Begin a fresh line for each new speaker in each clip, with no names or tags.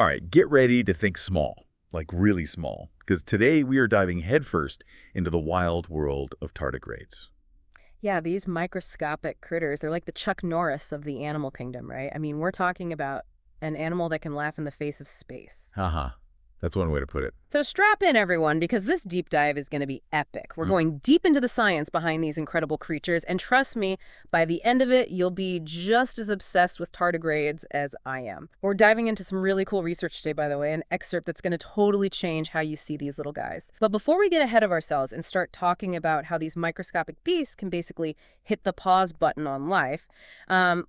All right, get ready to think small, like really small, because today we are diving headfirst into the wild world of tardigrades.
Yeah, these microscopic critters, they're like the Chuck Norris of the animal kingdom, right? I mean, we're talking about an animal that can laugh in the face of space.
Haha, that's one way to put it.
So strap in, everyone, because this deep dive is going to be epic. We're
Mm.
going deep into the science behind these incredible creatures, and trust me, by the end of it, you'll be just as obsessed with tardigrades as I am. We're diving into some really cool research today, by the way, an excerpt that's going to totally change how you see these little guys. But before we get ahead of ourselves and start talking about how these microscopic beasts can basically hit the pause button on life,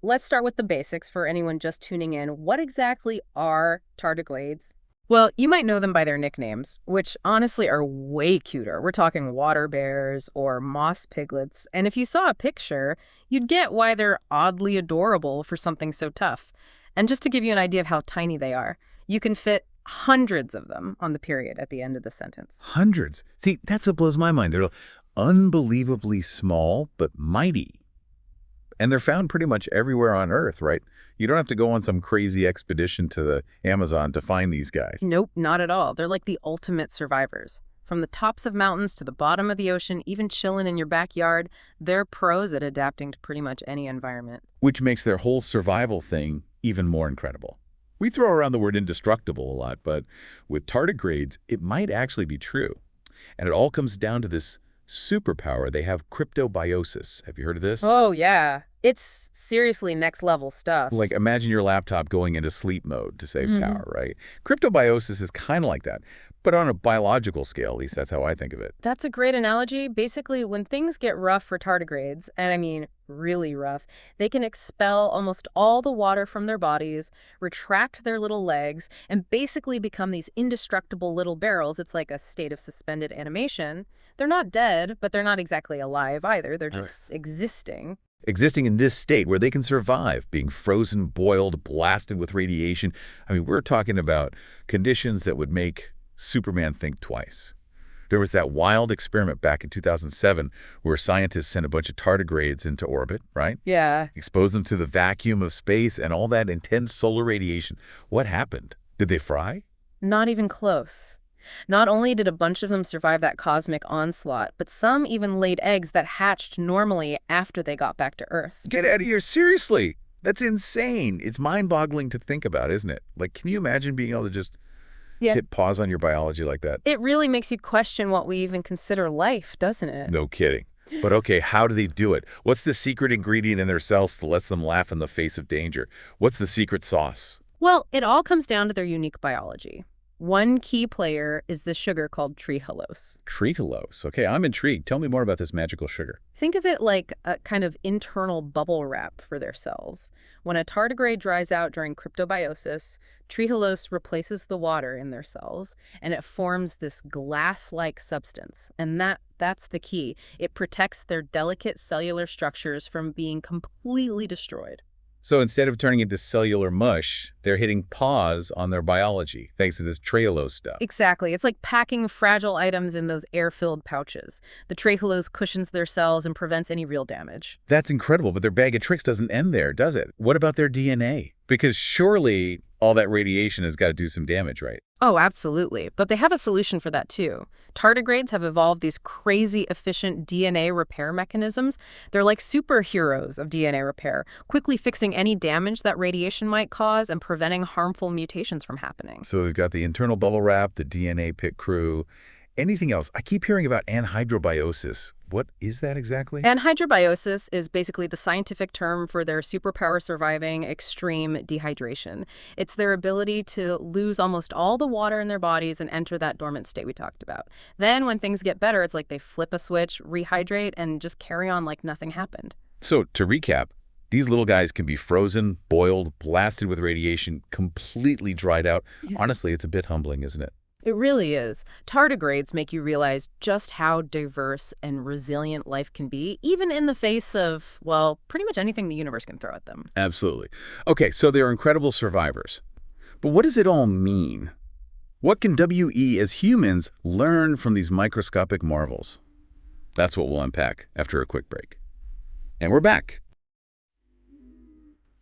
let's start with the basics for anyone just tuning in. What exactly are tardigrades? Well, you might know them by their nicknames, which honestly are way cuter. We're talking water bears or moss piglets, and if you saw a picture, you'd get why they're oddly adorable for something so tough. And just to give you an idea of how tiny they are, you can fit hundreds of them on the period at the end of the sentence.
Hundreds. See, that's what blows my mind. They're unbelievably small, but mighty. And they're found pretty much everywhere on Earth, right? You don't have to go on some crazy expedition to the Amazon to find these guys.
Nope, not at all. They're like the ultimate survivors. From the tops of mountains to the bottom of the ocean, even chilling in your backyard, they're pros at adapting to pretty much any environment.
Which makes their whole survival thing even more incredible. We throw around the word indestructible a lot, but with tardigrades, it might actually be true. And it all comes down to this superpower. They have cryptobiosis. Have you heard of this?
Oh, yeah. It's seriously next level stuff.
Like, imagine your laptop going into sleep mode to save
Mhm.
power, right? Cryptobiosis is kind of like that, but on a biological scale, at least that's how I think of it.
That's a great analogy. Basically, when things get rough for tardigrades, and I mean really rough, they can expel almost all the water from their bodies, retract their little legs, and basically become these indestructible little barrels. It's like a state of suspended animation. They're not dead, but they're not exactly alive either. They're just existing.
Existing in this state where they can survive, being frozen, boiled, blasted with radiation. I mean, we're talking about conditions that would make Superman think twice. There was that wild experiment back in 2007 where scientists sent a bunch of tardigrades into orbit, right?
Yeah.
Exposed them to the vacuum of space and all that intense solar radiation. What happened? Did they fry?
Not even close. Not only did a bunch of them survive that cosmic onslaught, but some even laid eggs that hatched normally after they got back to Earth.
Get out of here, seriously. That's insane. It's mind-boggling to think about, isn't it? Like, can you imagine being able to just
Yeah.
hit pause on your biology like that?
It really makes you question what we even consider life, doesn't it?
No kidding. But okay, how do they do it? What's the secret ingredient in their cells that lets them laugh in the face of danger? What's the secret sauce?
Well, it all comes down to their unique biology. One key player is the sugar called trehalose.
Trehalose. Okay, I'm intrigued. Tell me more about this magical sugar.
Think of it like a kind of internal bubble wrap for their cells. When a tardigrade dries out during cryptobiosis, trehalose replaces the water in their cells, and it forms this glass-like substance. And that's the key. It protects their delicate cellular structures from being completely destroyed.
So instead of turning into cellular mush, they're hitting pause on their biology thanks to this trehalose stuff.
Exactly. It's like packing fragile items in those air-filled pouches. The trehalose cushions their cells and prevents any real damage.
That's incredible, but their bag of tricks doesn't end there, does it? What about their DNA? Because surely all that radiation has got to do some damage, right?
Oh, absolutely. But they have a solution for that too. Tardigrades have evolved these crazy efficient DNA repair mechanisms. They're like superheroes of DNA repair, quickly fixing any damage that radiation might cause and preventing harmful mutations from happening.
So we've got the internal bubble wrap, the DNA pit crew. Anything else? I keep hearing about anhydrobiosis. What is that exactly?
Anhydrobiosis is basically the scientific term for their superpower surviving extreme dehydration. It's their ability to lose almost all the water in their bodies and enter that dormant state we talked about. Then when things get better, it's like they flip a switch, rehydrate, and just carry on like nothing happened.
So to recap, these little guys can be frozen, boiled, blasted with radiation, completely dried out.
Yeah.
Honestly, it's a bit humbling, isn't it?
It really is. Tardigrades make you realize just how diverse and resilient life can be, even in the face of, well, pretty much anything the universe can throw at them.
Absolutely. Okay, so they're incredible survivors. But what does it all mean? What can WE as humans learn from these microscopic marvels? That's what we'll unpack after a quick break. And we're back.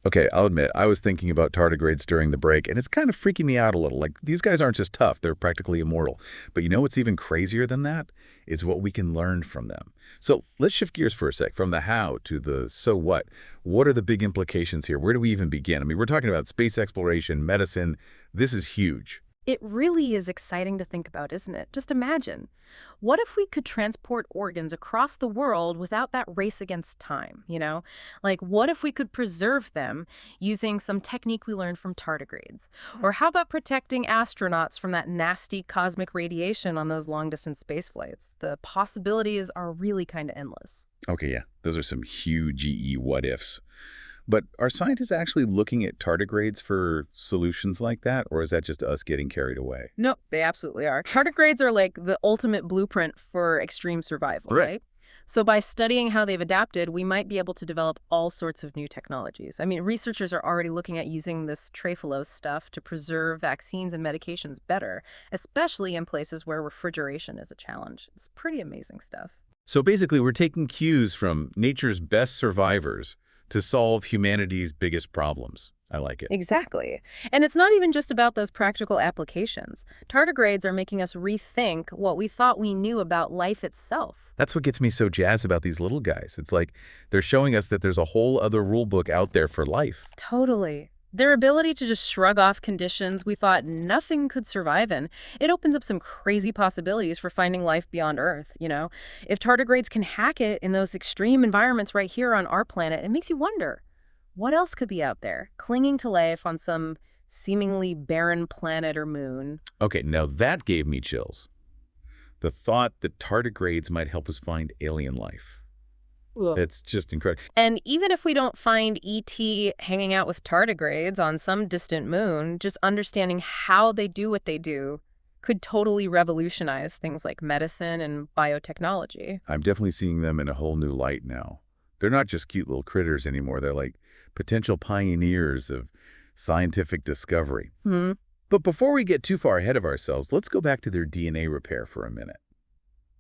Okay, I'll admit, I was thinking about tardigrades during the break, and it's kind of freaking me out a little. Like, these guys aren't just tough, they're practically immortal. But you know what's even crazier than that? Is what we can learn from them. So let's shift gears for a sec, from the how to the so what. What are the big implications here? Where do we even begin? I mean, we're talking about space exploration, medicine. This is huge.
It really is exciting to think about, isn't it? Just imagine. What if we could transport organs across the world without that race against time, you know? Like, what if we could preserve them using some technique we learned from tardigrades? Or how about protecting astronauts from that nasty cosmic radiation on those long-distance space flights? The possibilities are really kind of endless.
Okay, yeah, those are some huge what ifs. But are scientists actually looking at tardigrades for solutions like that, or is that just us getting carried away?
No, they absolutely are. Tardigrades are like the ultimate blueprint for extreme survival,
Right.
right? So by studying how they've adapted, we might be able to develop all sorts of new technologies. I mean, researchers are already looking at using this trephulose stuff to preserve vaccines and medications better, especially in places where refrigeration is a challenge. It's pretty amazing stuff.
So basically, we're taking cues from nature's best survivors to solve humanity's biggest problems. I like it.
Exactly. And it's not even just about those practical applications. Tardigrades are making us rethink what we thought we knew about life itself.
That's what gets me so jazzed about these little guys. It's like they're showing us that there's a whole other rule book out there for life.
Totally. Their ability to just shrug off conditions we thought nothing could survive in, it opens up some crazy possibilities for finding life beyond Earth, you know? If tardigrades can hack it in those extreme environments right here on our planet, it makes you wonder, what else could be out there, clinging to life on some seemingly barren planet or moon?
Okay, now that gave me chills. The thought that tardigrades might help us find alien life.
Ugh.
It's just incredible.
And even if we don't find ET hanging out with tardigrades on some distant moon, just understanding how they do what they do could totally revolutionize things like medicine and biotechnology.
I'm definitely seeing them in a whole new light now. They're not just cute little critters anymore. They're like potential pioneers of scientific discovery.
Hmm.
But before we get too far ahead of ourselves, let's go back to their DNA repair for a minute.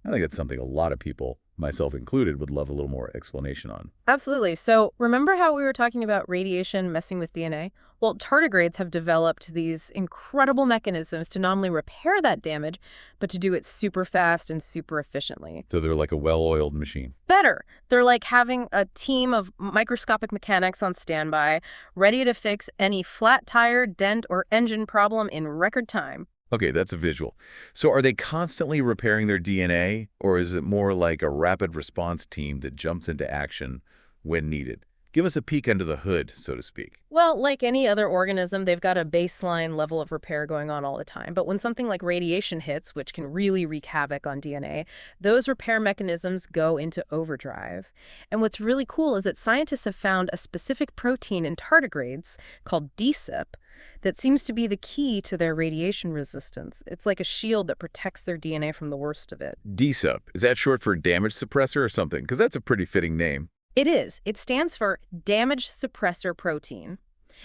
I think that's something a lot of people, myself included, would love a little more explanation on.
Absolutely. So remember how we were talking about radiation messing with DNA? Well, tardigrades have developed these incredible mechanisms to not only repair that damage, but to do it super fast and super efficiently.
So they're like a well-oiled machine.
Better. They're like having a team of microscopic mechanics on standby, ready to fix any flat tire, dent, or engine problem in record time.
Okay, that's a visual. So are they constantly repairing their DNA, or is it more like a rapid response team that jumps into action when needed? Give us a peek under the hood, so to speak.
Well, like any other organism, they've got a baseline level of repair going on all the time. But when something like radiation hits, which can really wreak havoc on DNA, those repair mechanisms go into overdrive. And what's really cool is that scientists have found a specific protein in tardigrades called DSIP that seems to be the key to their radiation resistance. It's like a shield that protects their DNA from the worst of it.
DSUP, is that short for damage suppressor or something? Because that's a pretty fitting name.
It is. It stands for damage suppressor protein.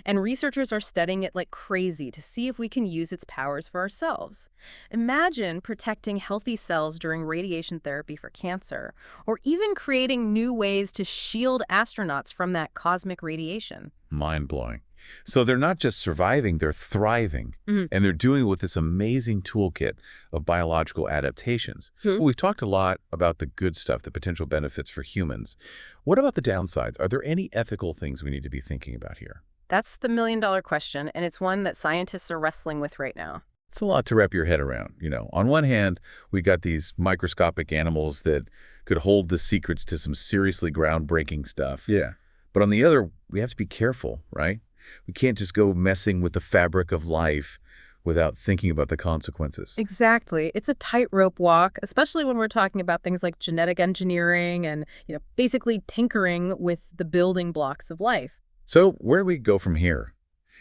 And researchers are studying it like crazy to see if we can use its powers for ourselves. Imagine protecting healthy cells during radiation therapy for cancer, or even creating new ways to shield astronauts from that cosmic radiation.
Mind-blowing. So they're not just surviving, they're thriving.
Mhm.
And they're doing it with this amazing toolkit of biological adaptations.
Hmm.
We've talked a lot about the good stuff, the potential benefits for humans. What about the downsides? Are there any ethical things we need to be thinking about here?
That's the million-dollar question, and it's one that scientists are wrestling with right now.
It's a lot to wrap your head around. On one hand, we got these microscopic animals that could hold the secrets to some seriously groundbreaking stuff.
Yeah.
But on the other, we have to be careful, right? We can't just go messing with the fabric of life without thinking about the consequences.
Exactly. It's a tightrope walk, especially when we're talking about things like genetic engineering and, basically tinkering with the building blocks of life.
So where do we go from here?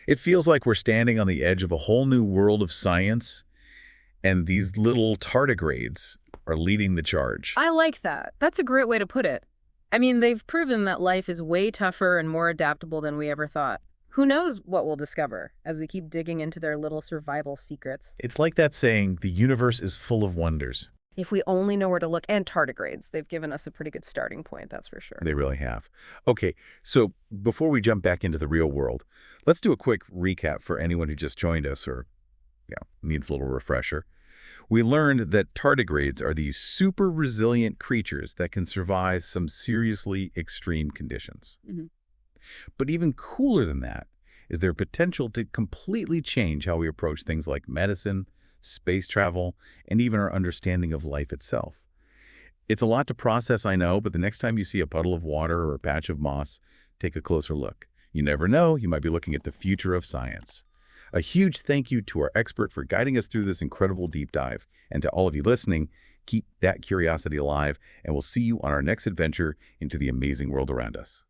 It feels like we're standing on the edge of a whole new world of science, and these little tardigrades are leading the charge.
I like that. That's a great way to put it. I mean, they've proven that life is way tougher and more adaptable than we ever thought. Who knows what we'll discover as we keep digging into their little survival secrets.
It's like that saying, the universe is full of wonders.
If we only know where to look. And tardigrades. They've given us a pretty good starting point, that's for sure.
They really have. Okay, so before we jump back into the real world, let's do a quick recap for anyone who just joined us or needs a little refresher. We learned that tardigrades are these super resilient creatures that can survive some seriously extreme conditions.
Mhm.
But even cooler than that is their potential to completely change how we approach things like medicine, space travel, and even our understanding of life itself. It's a lot to process, I know, but the next time you see a puddle of water or a patch of moss, take a closer look. You never know, you might be looking at the future of science. A huge thank you to our expert for guiding us through this incredible deep dive. And to all of you listening, keep that curiosity alive, and we'll see you on our next adventure into the amazing world around us.